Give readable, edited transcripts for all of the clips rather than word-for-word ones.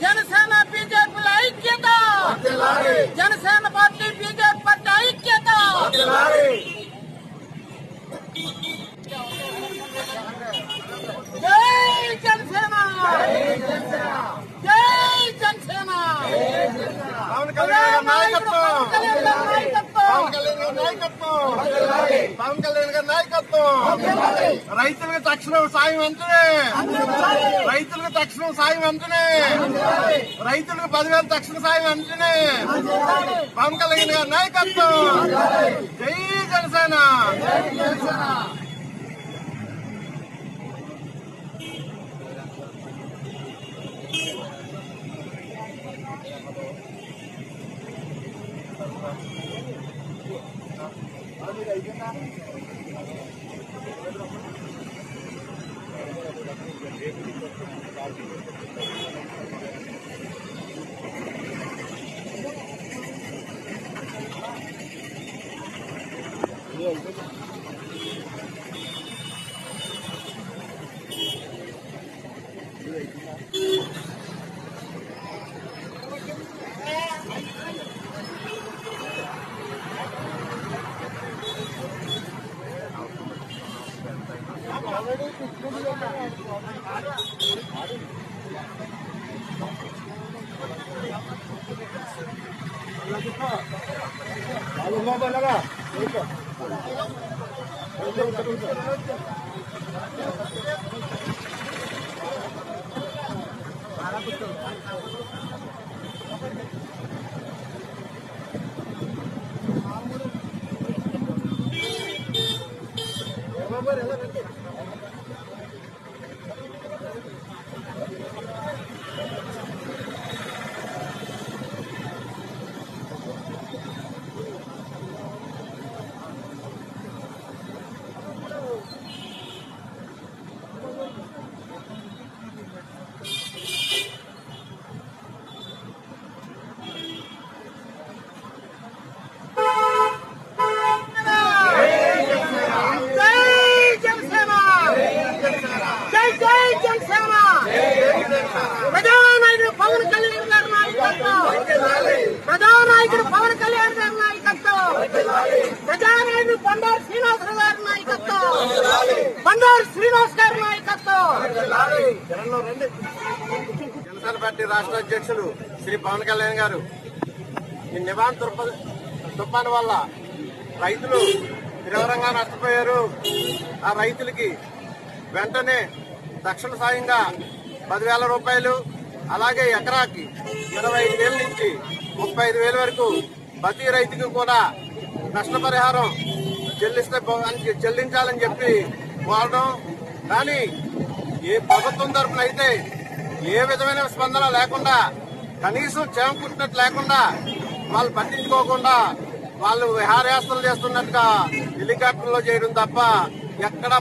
జనసేన బీజేపీల ఐక్యత, Janasena party BJP party ఐక్యత. జై జనసేన, జై జనసేన. పవన్ కళ్యాణ్ నాయకత్వం, పవన్ కళ్యాణ్ గారి నాయకత్వం. రైతులకు తక్షణం సాయం వెంటనే, రైతులకు తక్షణం సాయం వెంటనే, రైతులకు 10,000 తక్షణ సాయం వెంటనే. పవన్ కళ్యాణ్ గారి నాయకత్వం. జై జనసేన. ప్రధానాయకుడు పవన్ కళ్యాణ్ గారి నాయకత్వం, ప్రధానాయకుడు పవన్ కళ్యాణ్ గారి నాయకత్వం, ప్రధానాయకుడు బండారు శ్రీనివాసరావు గారి నాయకత్వం, బండారు శ్రీనివాస్ గారి నాయకత్వం. జనసేన పార్టీ రాష్ట్ర అధ్యక్షులు శ్రీ పవన్ కళ్యాణ్ గారు ఈ నివాన్ తుఫాను వల్ల రైతులు తీవ్రంగా నష్టపోయారు. ఆ రైతులకి వెంటనే తక్షణ సాయంగా 10,000 రూపాయలు, అలాగే ఎకరాకి 25,000 నుంచి 35,000 వరకు ప్రతి రైతుకు కూడా నష్టపరిహారం చెల్లించాలని చెప్పి కోరడం. కానీ ఏ ప్రభుత్వం తరఫున అయితే ఏ విధమైన స్పందన లేకుండా, కనీసం చేమకుట్టినట్టు లేకుండా, వాళ్ళు పట్టించుకోకుండా వాళ్ళు విహారయాత్రలు చేస్తున్నట్టుగా హెలికాప్టర్లో చేయడం తప్ప ఎక్కడా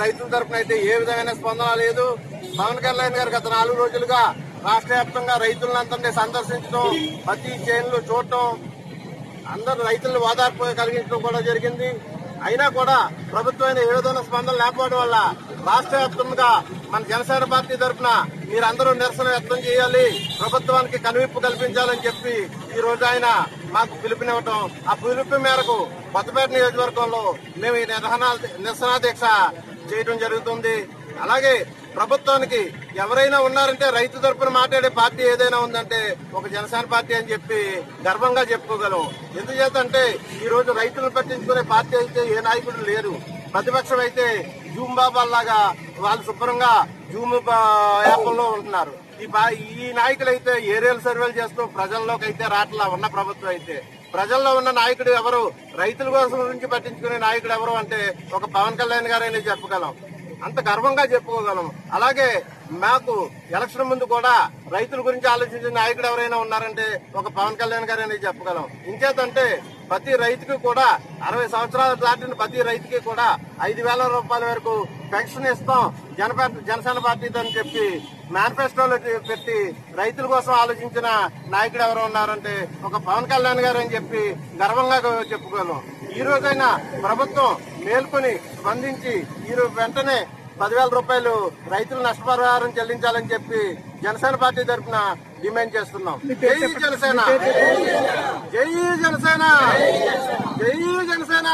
రైతుల తరఫున అయితే ఏ విధమైన స్పందన లేదు. పవన్ కళ్యాణ్ గారు గత 4 రోజులుగా రాష్ట్ర వ్యాప్తంగా రైతులందరినీ సందర్శించడం, ప్రతి చేనులు చూడటం, అందరు రైతులను ఓదార్పు కలిగించడం కూడా జరిగింది. అయినా కూడా ప్రభుత్వం ఏ విధమైన స్పందన లేకపోవడం వల్ల రాష్ట్ర వ్యాప్తంగా మన జనసేన పార్టీ తరఫున మీరందరూ నిరసన వ్యక్తం చేయాలి, ప్రభుత్వానికి కనువిప్పు కల్పించాలని చెప్పి ఈ రోజు ఆయన మాకు పిలుపునివ్వటం, ఆ పిలుపు మేరకు కొత్తపేట నియోజకవర్గంలో మేము ఈ నిరసన దీక్ష చేయడం జరుగుతుంది. అలాగే ప్రభుత్వానికి ఎవరైనా ఉన్నారంటే రైతు తరఫున మాట్లాడే పార్టీ ఏదైనా ఉందంటే ఒక జనసేన పార్టీ అని చెప్పి గర్వంగా చెప్పుకోగలం. ఎందుచేతంటే ఈ రోజు రైతులను పట్టించుకునే పార్టీ అయితే ఏ నాయకుడు లేరు. ప్రతిపక్షం అయితే జూమ్ బాబాల్లాగా వాళ్ళు శుభ్రంగా జూమ్ యాప్లో ఉంటున్నారు. ఈ నాయకులైతే ఏరియల్ సర్వేలు చేస్తూ ప్రజల్లోకి అయితే రాట్లా ఉన్న ప్రభుత్వం అయితే. ప్రజల్లో ఉన్న నాయకుడు ఎవరు, రైతుల కోసం గురించి పట్టించుకునే నాయకుడు ఎవరు అంటే ఒక పవన్ కళ్యాణ్ గారని చెప్పగలం, అంత గర్వంగా చెప్పుకోగలం. అలాగే మాకు ఎలక్షన్ ముందు కూడా రైతుల గురించి ఆలోచించిన నాయకుడు ఎవరైనా ఉన్నారంటే ఒక పవన్ కళ్యాణ్ గారని చెప్పగలం. ఇంకేతంటే ప్రతి రైతుకి కూడా 60 సంవత్సరాలు దాటిన ప్రతి రైతుకి కూడా 5,000 రూపాయల వరకు పెన్షన్ ఇస్తాం జనసేన పార్టీతో అని చెప్పి మేనిఫెస్టోలో పెట్టి రైతుల కోసం ఆలోచించిన నాయకుడు ఎవరు ఉన్నారంటే ఒక పవన్ కళ్యాణ్ గారు అని చెప్పి గర్వంగా చెప్పుకోగలం. ఈ రోజైనా ప్రభుత్వం మేల్కొని స్పందించి ఈ రోజు వెంటనే 10,000 రూపాయలు రైతులు నష్టపరిహారం చెల్లించాలని చెప్పి జనసేన పార్టీ తరఫున డిమాండ్ చేస్తున్నాం. జై జనసేన, జై జనసేన, జై జనసేన.